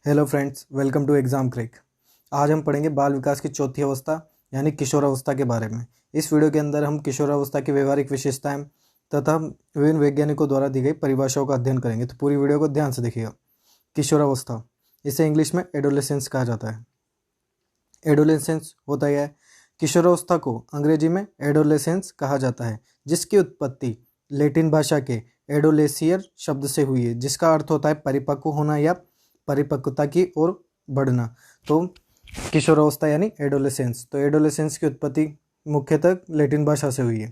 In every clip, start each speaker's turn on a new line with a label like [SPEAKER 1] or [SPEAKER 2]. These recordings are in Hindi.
[SPEAKER 1] Hello friends, welcome to exam crick. आज हम पढ़ेंगे बाल विकास की चौथी अवस्था यानी किशोरावस्था के बारे में। इस वीडियो के अंदर हम किशोरावस्था की व्यवहारिक विशेषताएं तथा विभिन्न वैज्ञानिकों द्वारा दी गई परिभाषाओं का अध्ययन करेंगे, तो पूरी वीडियो को ध्यान से देखिएगा। किशोरावस्था, इसे इंग्लिश में एडोलेसेंस कहा जाता है। एडोलेसेंस होता है, किशोरावस्था को अंग्रेजी में एडोलेसेंस कहा जाता है, जिसकी उत्पत्ति लैटिन भाषा के एडोलेसियर शब्द से हुई है, जिसका अर्थ होता है परिपक्व होना या परिपक्वता की ओर बढ़ना। तो किशोरावस्था यानी एडोलेसेंस, तो एडोलेसेंस की उत्पत्ति मुख्यतः लैटिन भाषा से हुई है,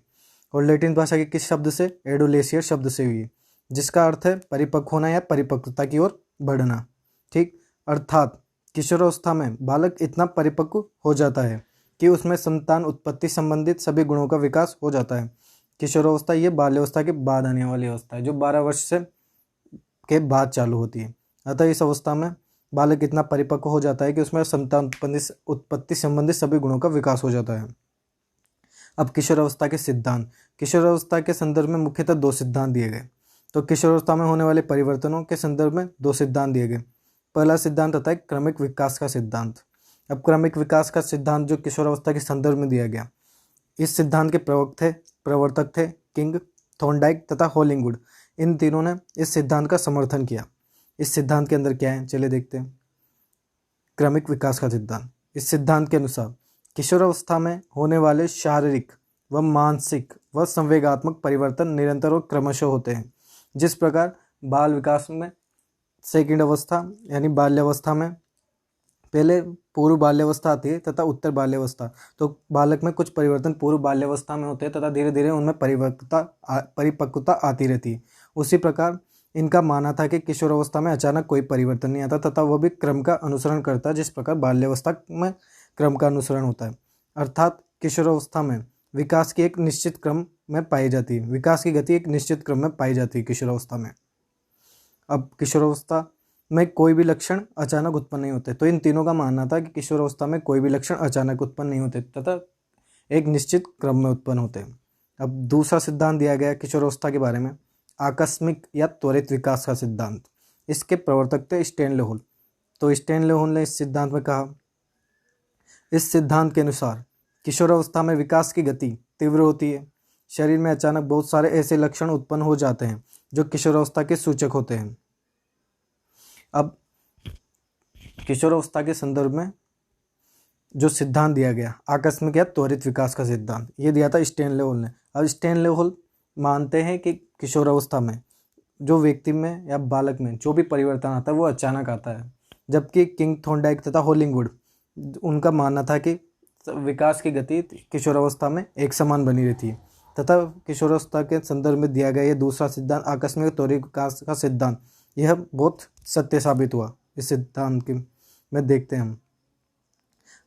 [SPEAKER 1] और लैटिन भाषा के किस शब्द से? एडोलेसियर शब्द से हुई है, जिसका अर्थ है परिपक्व होना या परिपक्वता की ओर बढ़ना। ठीक, अर्थात किशोरावस्था में बालक इतना परिपक्व हो जाता है कि उसमें संतान उत्पत्ति संबंधित सभी गुणों का विकास हो जाता है। किशोरावस्था ये बाल्यावस्था के बाद आने वाली अवस्था है, जो 12 वर्ष से के बाद चालू होती है। अतः इस अवस्था में बालक इतना परिपक्व हो जाता है कि उसमें संतान उत्पत्ति संबंधित सभी गुणों का विकास हो जाता है। अब किशोरावस्था के सिद्धांत। किशोरावस्था के संदर्भ में मुख्यतः दो सिद्धांत दिए गए। तो किशोरावस्था में होने वाले परिवर्तनों के संदर्भ में दो सिद्धांत दिए गए। पहला सिद्धांत आता है क्रमिक विकास का सिद्धांत। अब क्रमिक विकास का सिद्धांत जो किशोरावस्था के संदर्भ में दिया गया, इस सिद्धांत के प्रवर्तक थे किंग, थॉर्नडाइक तथा हॉलिंगवुड। इन तीनों ने इस सिद्धांत का समर्थन किया। इस सिद्धांत के अंदर क्या है, चलिए देखते हैं। क्रमिक विकास का सिद्धांत, इस सिद्धांत के अनुसार किशोरावस्था में होने वाले शारीरिक व मानसिक व संवेगात्मक परिवर्तन निरंतर और क्रमशः होते हैं। जिस प्रकार बाल विकास में सेकंड अवस्था यानी बाल्यावस्था में पहले पूर्व बाल्यावस्था आती है तथा उत्तर बाल्यावस्था, तो बालक में कुछ परिवर्तन पूर्व बाल्यावस्था में होते हैं तथा धीरे धीरे उनमें परिपक्वता आती रहती है। उसी प्रकार इनका मानना था कि किशोरावस्था में अचानक कोई परिवर्तन नहीं आता तथा वह भी क्रम का अनुसरण करता है, जिस प्रकार बाल्यावस्था में क्रम का अनुसरण होता है। अर्थात किशोरावस्था में विकास की एक निश्चित क्रम में पाई जाती है, विकास की गति एक निश्चित क्रम में पाई जाती है किशोरावस्था में। अब किशोरावस्था में कोई भी लक्षण अचानक उत्पन्न नहीं होते, तो इन तीनों का मानना था कि किशोरावस्था में कोई भी लक्षण अचानक उत्पन्न नहीं होते तथा एक निश्चित क्रम में उत्पन्न होते हैं। अब दूसरा सिद्धांत दिया गया किशोरावस्था के बारे में, आकस्मिक या त्वरित विकास का सिद्धांत। इसके प्रवर्तक थे स्टैनले हॉल। तो स्टैनले हॉल ने इस सिद्धांत में कहा, इस सिद्धांत के अनुसार किशोरावस्था में विकास की गति तीव्र होती है। शरीर में अचानक बहुत सारे ऐसे लक्षण उत्पन्न हो जाते हैं जो किशोरावस्था के सूचक होते हैं। अब किशोरावस्था के संदर्भ में जो सिद्धांत दिया गया, आकस्मिक या त्वरित विकास का सिद्धांत, ये दिया था स्टैनले हॉल ने। अब स्टैनले हॉल मानते हैं कि किशोरावस्था में जो व्यक्ति में या बालक में जो भी परिवर्तन आता है वो अचानक आता है, जबकि किंग, थॉर्नडाइक तथा हॉलिंगवुड उनका मानना था कि विकास की गति किशोरावस्था में एक समान बनी रहती है। तथा किशोरावस्था के संदर्भ में दिया गया ये दूसरा सिद्धांत, आकस्मिक त्वरित विकास का सिद्धांत, यह बहुत सत्य साबित हुआ। इस सिद्धांत के में देखते हैं हम।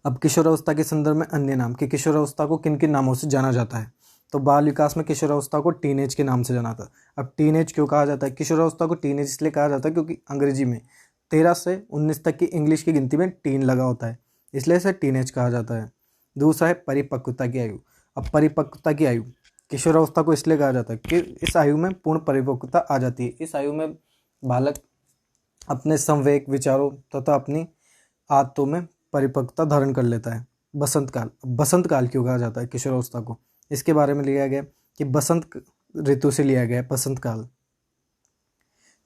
[SPEAKER 1] अब किशोरावस्था के संदर्भ में अन्य नाम, कि किशोरावस्था को किन किन नामों से जाना जाता है। तो बाल विकास में किशोरावस्था को टीनेज के नाम से जाना था। अब टीनेज क्यों कहा जाता है? किशोरावस्था को टीनेज इसलिए कहा जाता है क्योंकि अंग्रेजी में 13 से 19 तक की इंग्लिश की गिनती में टीन लगा होता है, इसलिए इसे टीनेज कहा जाता है। दूसरा है परिपक्वता की आयु। अब परिपक्वता की आयु किशोरावस्था को इसलिए कहा जाता है कि इस आयु में पूर्ण परिपक्वता आ जाती है। इस आयु में बालक अपने संवेग, विचारों तथा अपनी आदतों में परिपक्वता धारण कर लेता है। बसंत काल, बसंत काल क्यों कहा जाता है किशोरावस्था को? इसके बारे में लिया गया कि बसंत ऋतु से लिया गया है बसंत काल,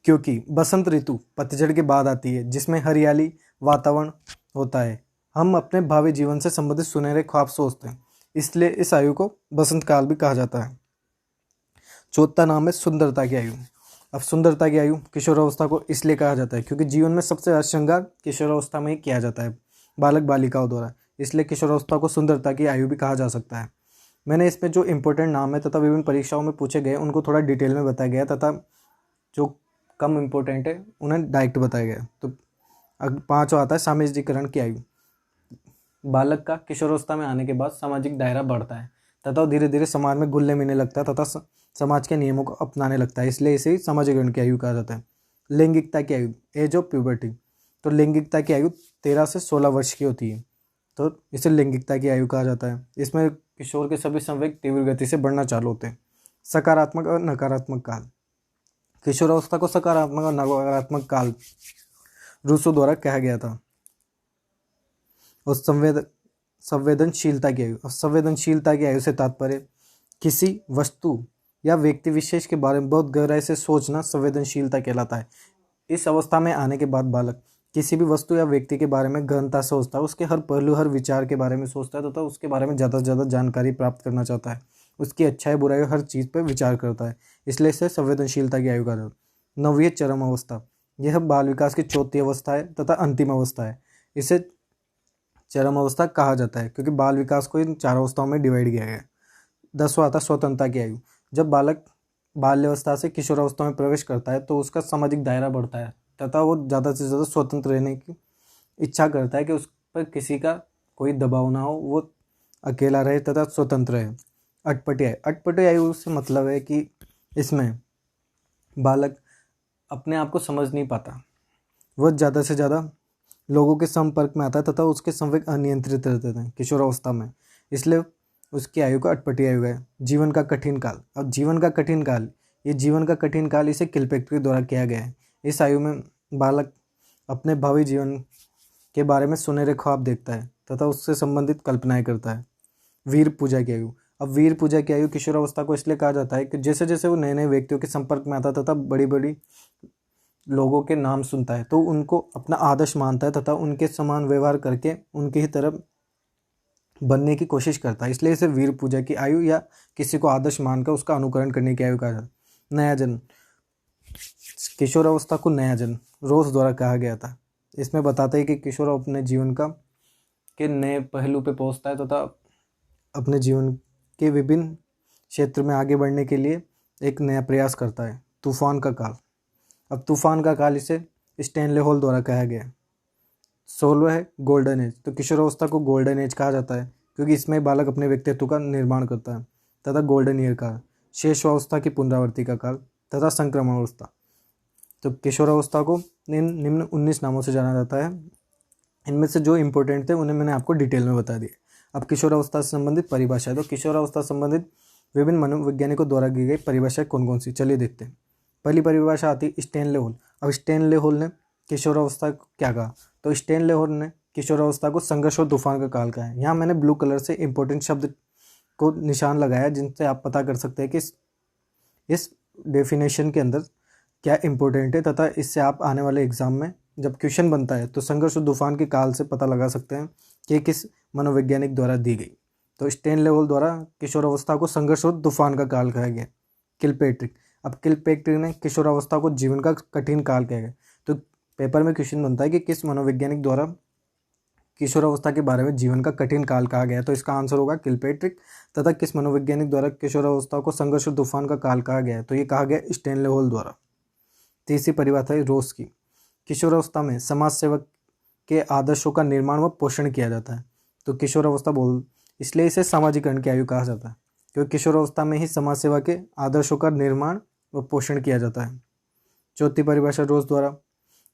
[SPEAKER 1] क्योंकि बसंत ऋतु पतझड़ के बाद आती है, जिसमें हरियाली वातावरण होता है। हम अपने भावी जीवन से संबंधित सुनहरे ख्वाब सोचते हैं, इसलिए इस आयु को बसंत काल भी कहा जाता है। चौथा नाम है सुंदरता की आयु। अब सुंदरता की आयु किशोरावस्था को इसलिए कहा जाता है क्योंकि जीवन में सबसे ज़्यादा श्रृंगार किशोरावस्था में ही किया जाता है बालक बालिकाओं द्वारा, इसलिए किशोरावस्था को सुंदरता की आयु भी कहा जा सकता है। मैंने इसमें जो इंपॉर्टेंट नाम है तथा विभिन्न परीक्षाओं में पूछे गए उनको थोड़ा डिटेल में बताया गया तथा जो कम इम्पोर्टेंट है उन्हें डायरेक्ट बताया गया। तो पाँचवा आता है सामाजिकरण की आयु। बालक का किशोरावस्था में आने के बाद सामाजिक दायरा बढ़ता है तथा धीरे धीरे समाज में घुलने मिलने लगता है तथा समाज के नियमों को अपनाने लगता है, इसलिए इसे सामाजिकरण की आयु कहा जाता है। लैंगिकता की आयु, एज ऑफ प्यूबर्टी। तो लैंगिकता की आयु 13 से 16 वर्ष की होती है, तो इसे लैंगिकता की आयु कहा जाता है। इसमें किशोर के सभी संवेग तीव्र गति से बढ़ना चालू होते हैं। सकारात्मक और नकारात्मक काल। किशोरावस्था को सकारात्मक और नकारात्मक काल रूसो द्वारा कहा गया था। और संवेदनशीलता की आयु, और संवेदनशीलता की आयु से तात्पर्य किसी वस्तु या व्यक्ति विशेष के बारे में बहुत गहराई से सोचना संवेदनशीलता कहलाता है। इस अवस्था में आने के बाद बालक किसी भी वस्तु या व्यक्ति के बारे में गहनता से सोचता है, उसके हर पहलू, हर विचार के बारे में सोचता है तथा उसके बारे में ज़्यादा से ज़्यादा जानकारी प्राप्त करना चाहता है। उसकी अच्छाई बुराई हर चीज़ पर विचार करता है, इसलिए इसे संवेदनशीलता की आयु कहा जाता है। 9वीं चरम अवस्था, यह बाल विकास की चौथी अवस्था है तथा अंतिम अवस्था है। इसे चरम अवस्था कहा जाता है क्योंकि बाल विकास को इन 4 अवस्थाओं में डिवाइड किया गया है। 10वां आता स्वतंत्रता की आयु। जब बालक बाल्यावस्था से किशोरावस्था में प्रवेश करता है तो उसका सामाजिक दायरा बढ़ता है तथा वो ज़्यादा से ज़्यादा स्वतंत्र रहने की इच्छा करता है कि उस पर किसी का कोई दबाव ना हो, वो अकेला रहे तथा स्वतंत्र रहे। अटपटी आयु, अटपटी आयु से मतलब है कि इसमें बालक अपने आप को समझ नहीं पाता, वह ज़्यादा से ज़्यादा लोगों के संपर्क में आता है तथा उसके संवेग अनियंत्रित रहते हैं किशोरावस्था में, इसलिए उसकी आयु को अटपटी आयु है। जीवन का कठिन काल, अब जीवन का कठिन काल, ये जीवन का कठिन काल इसे किलपेक्टर द्वारा किया गया है। इस आयु में बालक अपने भावी जीवन के बारे में सुनहरे ख्वाब देखता है तथा उससे संबंधित कल्पनाएं करता है। वीर पूजा की आयु, अब वीर पूजा की आयु किशोरावस्था को इसलिए कहा जाता है कि जैसे जैसे वो नए नए व्यक्तियों के संपर्क में आता तथा बड़ी बड़ी लोगों के नाम सुनता है तो उनको अपना आदर्श मानता है तथा उनके समान व्यवहार करके उनकी ही तरफ बनने की कोशिश करता है, इसलिए इसे वीर पूजा की आयु या किसी को आदर्श मानकर उसका अनुकरण करने की आयु कहा जाता है। नया जन्म, किशोरावस्था को नया जन्म रोज द्वारा कहा गया था। इसमें बताता है कि किशोर अपने जीवन का के नए पहलू पे पहुंचता है तथा अपने जीवन के विभिन्न क्षेत्र में आगे बढ़ने के लिए एक नया प्रयास करता है। तूफान का काल, अब तूफान का काल इसे स्टैनले हॉल द्वारा कहा गया। 16वां है गोल्डन एज, तो किशोरावस्था को गोल्डन एज कहा जाता है क्योंकि इसमें बालक अपने व्यक्तित्व का निर्माण करता है तथा गोल्डन ईयर का शेषावस्था की पुनरावृत्ति का काल तथा संक्रमण अवस्था। तो किशोरावस्था को निम्न 19 नामों से जाना जाता है। इनमें से जो इंपॉर्टेंट थे उन्हें मैंने आपको डिटेल में बता दिया। अब किशोरावस्था से संबंधित परिभाषा है, तो किशोरावस्था से संबंधित विभिन्न मनोवैज्ञानिकों द्वारा दी गई परिभाषा कौन कौन सी, चलिए देखते हैं। पहली परिभाषा आती स्टैनले हॉल। अब स्टैनले हॉल ने किशोरावस्था को क्या कहा, तो स्टैनले हॉल ने किशोरावस्था को संघर्ष और तूफान का काल कहा है। यहाँ मैंने ब्लू कलर से इंपॉर्टेंट शब्द को निशान लगाया जिनसे आप पता कर सकते हैं कि इस डेफिनेशन के अंदर क्या इंपॉर्टेंट है तथा इससे आप आने वाले एग्जाम में जब क्वेश्चन बनता है तो संघर्ष और तूफान के काल से पता लगा सकते हैं कि किस मनोवैज्ञानिक द्वारा दी गई। तो स्टैनले हॉल द्वारा किशोरावस्था को संघर्ष और तूफान का काल कहा गया। किलपेट्रिक, अब किलपेट्रिक ने किशोरावस्था को जीवन का कठिन काल कहा गया। तो पेपर में क्वेश्चन बनता है कि किस मनोवैज्ञानिक द्वारा किशोरावस्था के बारे में जीवन का कठिन काल कहा गया, तो इसका आंसर होगा किलपेट्रिक। तथा किस मनोवैज्ञानिक द्वारा किशोरावस्था को संघर्ष और तूफान का काल कहा गया है, तो ये कहा गया स्टैनले हॉल द्वारा। तीसरी परिभाषा है रोस की। किशोरावस्था में समाज सेवक के आदर्शों का निर्माण व पोषण किया जाता है। तो किशोरावस्था इसलिए इसे सामाजिकरण की आयु कहा जाता है क्योंकि किशोरावस्था में ही समाज सेवा के आदर्शों का निर्माण व पोषण किया जाता है। चौथी परिभाषा रोज द्वारा,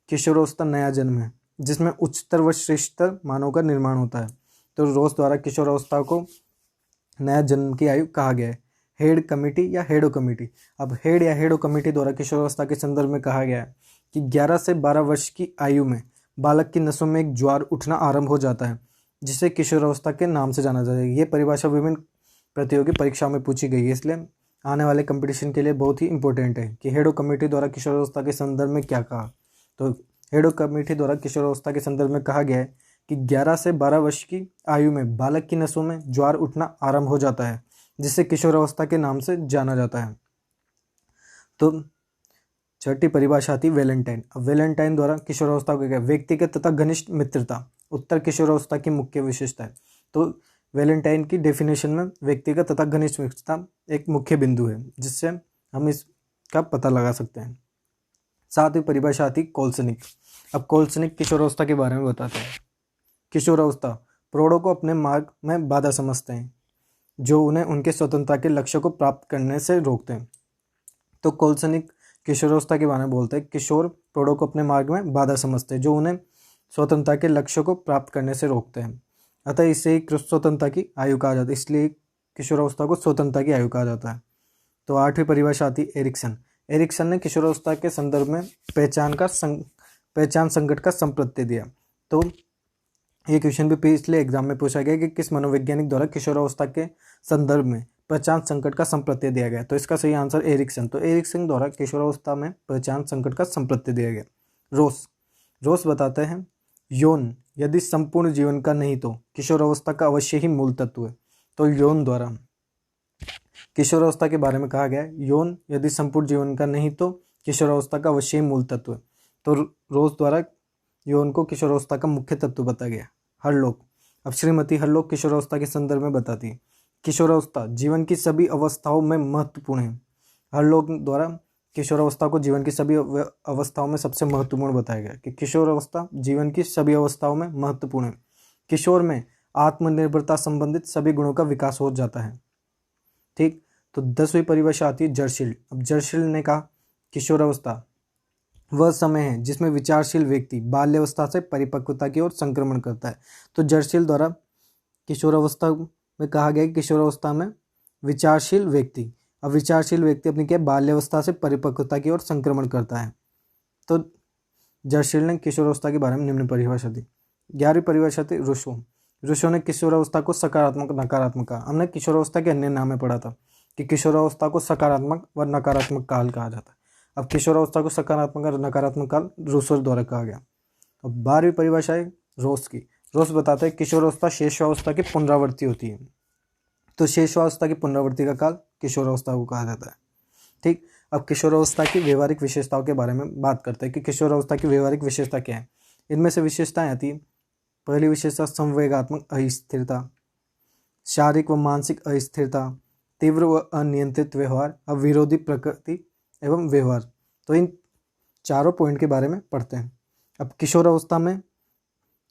[SPEAKER 1] किशोरावस्था नया जन्म है जिसमें उच्चतर व श्रेष्ठतर मानव का निर्माण होता है। तो रोज द्वारा किशोरावस्था को नया जन्म की आयु कहा गया है। हेड कमेटी या हेडो कमेटी, अब हेड या हेडो कमेटी द्वारा किशोरावस्था के संदर्भ में कहा गया है कि 11 से 12 वर्ष की आयु में बालक की नसों में एक ज्वार उठना आरंभ हो जाता है जिसे किशोरावस्था के नाम से जाना जाता है। ये परिभाषा विभिन्न प्रतियोगी परीक्षाओं में पूछी गई है, इसलिए आने वाले कंपटीशन के लिए बहुत ही इंपॉर्टेंट है कि हेडो कमेटी द्वारा किशोरावस्था के संदर्भ में क्या कहा। तो हेडो कमेटी द्वारा किशोरावस्था के संदर्भ में कहा गया है कि 11 से 12 वर्ष की आयु में बालक की नसों में ज्वार उठना आरंभ हो जाता है जिसे किशोरावस्था के नाम से जाना जाता है। तो छठी परिभाषा आती वैलेंटाइन। अब वैलेंटाइन द्वारा किशोरावस्था को क्या, व्यक्तिगत तथा घनिष्ठ मित्रता उत्तर किशोरावस्था की मुख्य विशेषता है। तो वैलेंटाइन की डेफिनेशन में व्यक्तिगत तथा घनिष्ठ मित्रता एक मुख्य बिंदु है जिससे हम इसका पता लगा सकते हैं। सातवीं परिभाषा आती कोल्सनिक। अब कोल्सनिक किशोरावस्था के बारे में बताते हैं। किशोरावस्था प्रौढ़ों को अपने मार्ग में बाधा समझते हैं जो उन्हें उनके स्वतंत्रता के लक्ष्य को प्राप्त करने से रोकते हैं। तो कोल्सनिक किशोरावस्था के बारे में बोलते हैं किशोर प्रौढ़ों को अपने मार्ग में बाधा समझते हैं जो उन्हें स्वतंत्रता के लक्ष्य को प्राप्त करने से रोकते हैं, अतः इसे ही स्वतंत्रता की आयु कहा जाता है, इसलिए किशोरावस्था को स्वतंत्रता की आयु कहा जाता है। तो आठवीं परिभाषा आती एरिक्सन। एरिक्सन ने किशोरावस्था के संदर्भ में पहचान संकट का संप्रत्यय दिया। तो ये क्वेश्चन भी पिछले एग्जाम में पूछा गया कि किस मनोवैज्ञानिक द्वारा किशोरावस्था के संदर्भ में पहचान संकट का संप्रत्यय दिया गया। तो इसका सही आंसर एरिक्सन। तो एरिक्सन द्वारा किशोरावस्था में पहचान संकट का संप्रत्यय दिया गया। रोस बताते हैं यौन यदि संपूर्ण जीवन का नहीं तो किशोरावस्था का अवश्य ही मूल तत्व है। तो यौन द्वारा किशोरावस्था के बारे में कहा गया है, यौन यदि संपूर्ण जीवन का नहीं तो किशोरावस्था का अवश्य ही मूल तत्व है। तो रोस द्वारा यौन को किशोरावस्था का मुख्य तत्व बताया गया। हरलोक, अब श्रीमती हरलोक किशोरावस्था के संदर्भ में बताती है किशोरावस्था जीवन की सभी अवस्थाओं में महत्वपूर्ण है। हरलोक द्वारा किशोरावस्था को जीवन की सभी अवस्थाओं में सबसे महत्वपूर्ण बताया गया कि किशोरावस्था जीवन की सभी अवस्थाओं में महत्वपूर्ण है। किशोर में आत्मनिर्भरता संबंधित सभी गुणों का विकास हो जाता है। ठीक, तो 10वीं परिभाषा आती है जर्शिल। अब जर्शिल ने कहा किशोरावस्था वह समय है जिसमें विचारशील व्यक्ति बाल्यावस्था से परिपक्वता की ओर संक्रमण करता है। तो जर्शिल द्वारा किशोरावस्था में कहा गया कि किशोरावस्था में विचारशील व्यक्ति, अब विचारशील व्यक्ति अपनी क्या बाल्यावस्था से परिपक्वता की ओर संक्रमण करता है। तो जर्शिल ने किशोरावस्था के बारे में निम्न परिभाषा दी। 11वीं परिभाषा थी रूसो ने किशोरावस्था को सकारात्मक नकारात्मक कहा। हमने किशोरावस्था के अन्य नाम में पढ़ा था कि किशोरावस्था को सकारात्मक व नकारात्मक काल कहा जाता है। अब किशोरावस्था को सकारात्मक और नकारात्मक काल रूसो द्वारा कहा गया। अब 12वीं परिभाषा है रोस की। रोस बताते हैं किशोरावस्था शेषावस्था की पुनरावृत्ति होती है। तो शेषावस्था की पुनरावृत्ति का काल किशोरावस्था को कहा जाता है। ठीक, अब किशोरावस्था की व्यवहारिक विशेषताओं के बारे में बात करते हैं कि किशोरावस्था की व्यवहारिक विशेषता क्या है। इनमें से विशेषताएं आती है। पहली विशेषता संवेगात्मक अस्थिरता, शारीरिक व मानसिक अस्थिरता, तीव्र व अनियंत्रित व्यवहार, अविरोधी प्रकृति एवं व्यवहार। तो इन चारों पॉइंट के बारे में पढ़ते हैं। अब किशोरावस्था में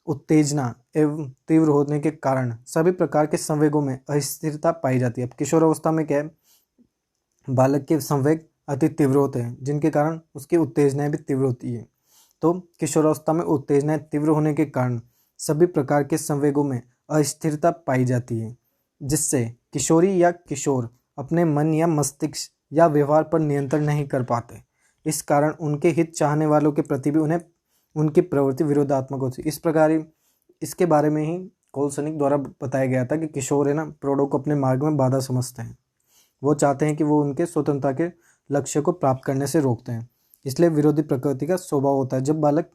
[SPEAKER 1] उत्तेजना एवं तीव्र होने के कारण सभी प्रकार के संवेगों में अस्थिरता पाई जाती है। अब किशोरावस्था में क्या है, बालक के संवेग अति तीव्र होते हैं जिनके कारण उसकी उत्तेजनाएं भी तीव्र होती है। तो किशोरावस्था में उत्तेजनाएं तीव्र होने के कारण सभी प्रकार के संवेगों में अस्थिरता पाई जाती है, जिससे किशोरी या किशोर अपने मन या मस्तिष्क या व्यवहार पर नियंत्रण नहीं कर पाते। इस कारण उनके हित चाहने वालों के प्रति भी उन्हें उनकी प्रवृत्ति विरोधात्मक होती है। इस प्रकार इसके बारे में ही कोलसनिक द्वारा बताया गया था कि किशोर है ना प्रौढ़ों को अपने मार्ग में बाधा समझते हैं। वो चाहते हैं कि वो उनके स्वतंत्रता के लक्ष्य को प्राप्त करने से रोकते हैं, इसलिए विरोधी प्रकृति का स्वभाव होता है। जब बालक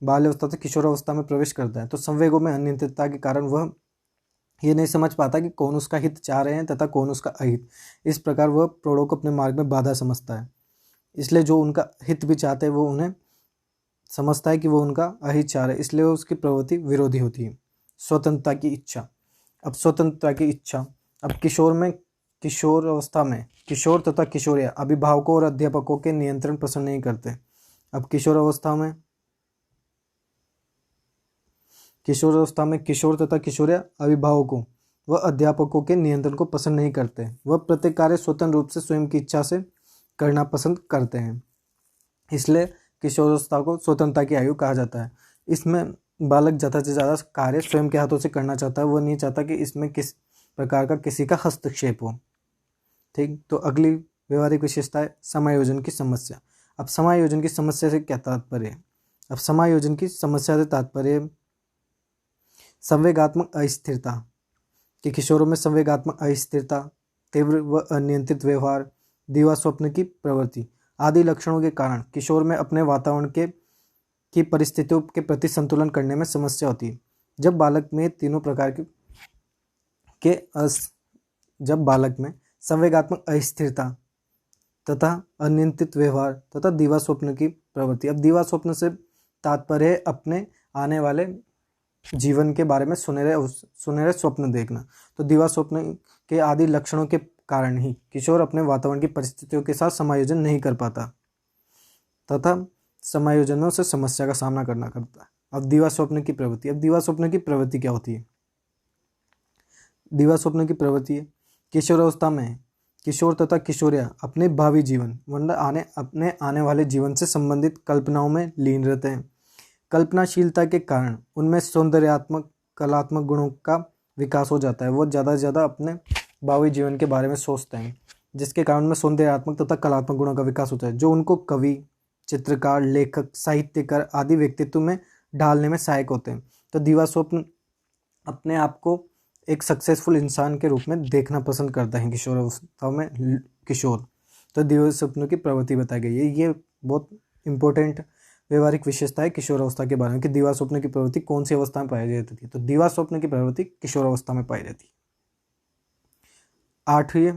[SPEAKER 1] बाल्यावस्था से किशोरावस्था में प्रवेश करता है तो संवेगों में अनियंत्रितता के कारण वह ये नहीं समझ पाता कि कौन उसका हित चाह रहे हैं तथा कौन उसका अहित। इस प्रकार वह प्रौढ़ों को अपने मार्ग में बाधा समझता है, इसलिए जो उनका हित भी चाहते हैं वो उन्हें समझता है कि वो उनका अहित चाह रहे हैं, इसलिए उसकी प्रवृत्ति विरोधी होती है। स्वतंत्रता की इच्छा। अब स्वतंत्रता की इच्छा, अब किशोर अवस्था में किशोर तथा किशोरियाँ अभिभावकों और अध्यापकों के नियंत्रण पसंद नहीं करते। अब किशोर अवस्था में किशोर तथा किशोरियाँ अभिभावकों व अध्यापकों के नियंत्रण को पसंद नहीं करते। वह प्रत्येक कार्य स्वतंत्र रूप से स्वयं की इच्छा से करना पसंद करते हैं, इसलिए किशोरावस्था को स्वतंत्रता की आयु कहा जाता है। इसमें बालक ज़्यादा से ज़्यादा कार्य स्वयं के हाथों से करना चाहता है, वो नहीं चाहता कि इसमें किस प्रकार का किसी का हस्तक्षेप हो। ठीक, तो अगली व्यवहारिक विशेषता है समायोजन की समस्या। अब समायोजन की समस्या से क्या तात्पर्य है? अब समायोजन की समस्या से तात्पर्य संवेगात्मक अस्थिरता कि किशोरों में संवेगात्मक अस्थिरता, तीव्र व अनियंत्रित व्यवहार, दीवा स्वप्न की प्रवृत्ति आदि लक्षणों के कारण किशोर में अपने वातावरण की परिस्थितियों के प्रति संतुलन करने में समस्या होती है। जब बालक में संवेगात्मक अस्थिरता तथा अनियंत्रित व्यवहार तथा दीवा स्वप्न की प्रवृत्ति। अब दीवा स्वप्न से तात्पर्य है अपने आने वाले जीवन के बारे में सुनहरे स्वप्न देखना। तो दीवा स्वप्न के आदि लक्षणों के कारण ही किशोर अपने वातावरण की परिस्थितियों के साथ समायोजन नहीं कर पाता तथा समायोजनों से समस्या का सामना करना पड़ता है। अब दीवा स्वप्न की प्रवृत्ति। अब दीवा स्वप्न की प्रवृत्ति क्या होती है? दीवा स्वप्न की प्रवृत्ति है किशोरावस्था में किशोर तथा किशोरियाँ अपने भावी जीवन अपने आने वाले जीवन से संबंधित कल्पनाओं में लीन रहते हैं। कल्पनाशीलता के कारण उनमें सौंदर्यात्मक कलात्मक गुणों का विकास हो जाता है। वो ज़्यादा से ज़्यादा अपने भावी जीवन के बारे में सोचते हैं, जिसके कारण उनमें सौंदर्यात्मक तथा कलात्मक गुणों का विकास होता है, जो उनको कवि, चित्रकार, लेखक, साहित्यकार आदि व्यक्तित्व में ढालने में सहायक होते हैं। तो दीवा स्वप्न अपने आप को एक सक्सेसफुल इंसान के रूप में देखना पसंद करता है किशोरावस्था में किशोर। तो दीवा स्वप्नों की प्रवृत्ति बताई गई है। ये बहुत इंपॉर्टेंट व्यवहारिक विशेषता है किशोरावस्था के बारे में कि दीवा स्वप्न की प्रवृत्ति कौन सी अवस्था में पाई जाती है। तो दीवा स्वप्न की प्रवृत्ति किशोरावस्था में पाई जाती है। 8वीं,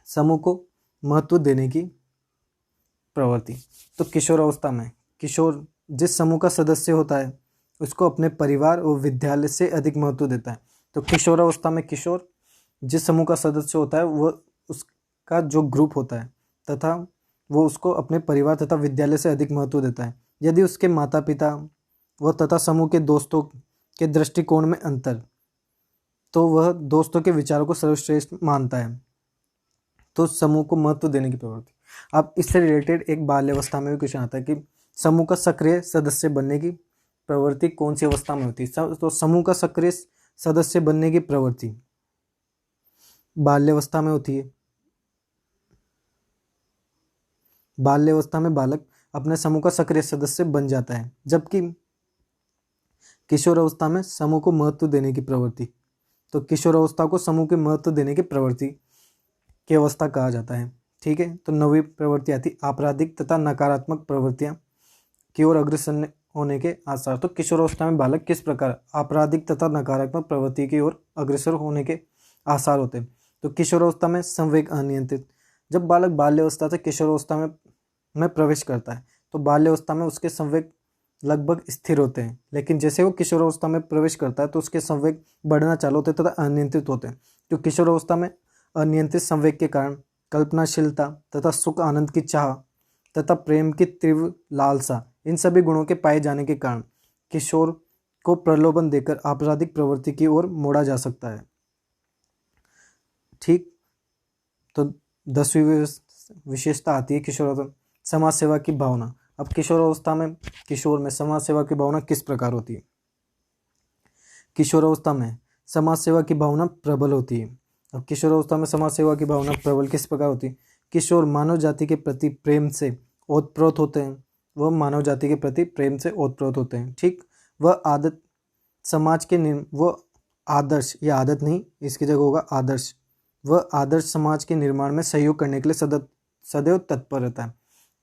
[SPEAKER 1] समूह को महत्व देने की प्रवृत्ति। तो किशोरावस्था में किशोर जिस समूह का सदस्य होता है उसको अपने परिवार और विद्यालय से अधिक महत्व देता है। तो किशोरावस्था में किशोर जिस समूह का सदस्य होता है वह उसका जो ग्रुप होता है तथा वो उसको अपने परिवार तथा विद्यालय से अधिक महत्व देता है। यदि उसके माता पिता व तथा समूह के दोस्तों के दृष्टिकोण में अंतर, तो वह दोस्तों के विचारों को सर्वश्रेष्ठ मानता है। तो समूह को महत्व देने की प्रवृत्ति। अब इससे रिलेटेड एक बाल्यावस्था में भी क्वेश्चन आता है कि समूह का सक्रिय सदस्य बनने की प्रवृत्ति कौन सी अवस्था में होती है। तो समूह का सक्रिय सदस्य बनने की प्रवृत्ति बाल्यावस्था में होती है। बाल्यावस्था में बालक अपने समूह का सक्रिय सदस्य बन जाता है, जबकि किशोरावस्था में समूह को महत्व देने की प्रवृत्ति। तो किशोरावस्था को समूह के महत्व देने की प्रवृत्ति की अवस्था कहा जाता है। ठीक है। तो 9वीं प्रवृत्ति आती आपराधिक तथा नकारात्मक प्रवृत्तियां की ओर अग्रसर होने के आसार। तो किशोरावस्था में बालक किस प्रकार आपराधिक तथा नकारात्मक प्रवृत्ति की ओर अग्रसर होने के आसार होते हैं। तो किशोरावस्था में संवेग अनियंत्रित। जब बालक बाल्यावस्था से किशोरावस्था में प्रवेश करता है तो बाल्यावस्था में उसके संवेग लगभग स्थिर होते हैं, लेकिन जैसे वो किशोरावस्था में प्रवेश करता है तो उसके संवेग बढ़ना चालू होते हैं तथा अनियंत्रित होते हैं। तो किशोरावस्था में अनियंत्रित संवेग के कारण कल्पनाशीलता तथा सुख आनंद की चाह तथा प्रेम की तीव्र लालसा, इन सभी गुणों के पाए जाने के कारण किशोर को प्रलोभन देकर आपराधिक प्रवृत्ति की ओर मोड़ा जा सकता है। ठीक। तो 10वीं विशेषता आती है किशोरावस्था समाज सेवा की भावना। अब किशोरावस्था में किशोर में समाज सेवा की भावना किस प्रकार होती है। किशोरावस्था में समाज सेवा की भावना प्रबल होती है। अब किशोरावस्था में समाज सेवा की भावना प्रबल किस प्रकार होती है। किशोर मानव जाति के प्रति प्रेम से ओतप्रोत होते हैं। वह मानव जाति के प्रति प्रेम से ओतप्रोत होते हैं। ठीक। वह आदत समाज के वह आदर्श, या आदत नहीं, इसकी जगह होगा आदर्श। वह आदर्श समाज के निर्माण में सहयोग करने के लिए सदैव तत्पर रहता है।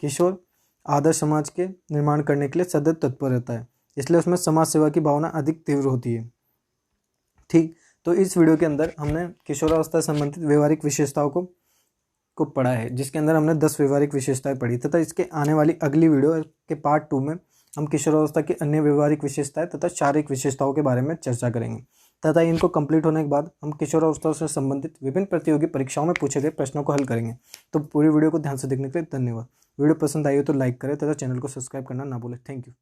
[SPEAKER 1] किशोर आदर्श समाज के निर्माण करने के लिए सदैव तत्पर रहता है, इसलिए उसमें समाज सेवा की भावना अधिक तीव्र होती है। ठीक। तो इस वीडियो के अंदर हमने किशोरावस्था से संबंधित व्यवहारिक विशेषताओं को पढ़ा है, जिसके अंदर हमने 10 व्यवहारिक विशेषताएं पढ़ी तथा इसके आने वाली अगली वीडियो के पार्ट 2 में हम किशोरावस्था की अन्य व्यवहारिक विशेषताएं तथा शारीरिक विशेषताओं के बारे में चर्चा करेंगे तथा इनको कंप्लीट होने के बाद हम किशोरावस्था से संबंधित विभिन्न प्रतियोगी परीक्षाओं में पूछे गए प्रश्नों को हल करेंगे। तो पूरी वीडियो को ध्यान से देखने के लिए धन्यवाद। वीडियो पसंद आई हो तो लाइक करें तथा चैनल को सब्सक्राइब करना ना भूलें। Thank you.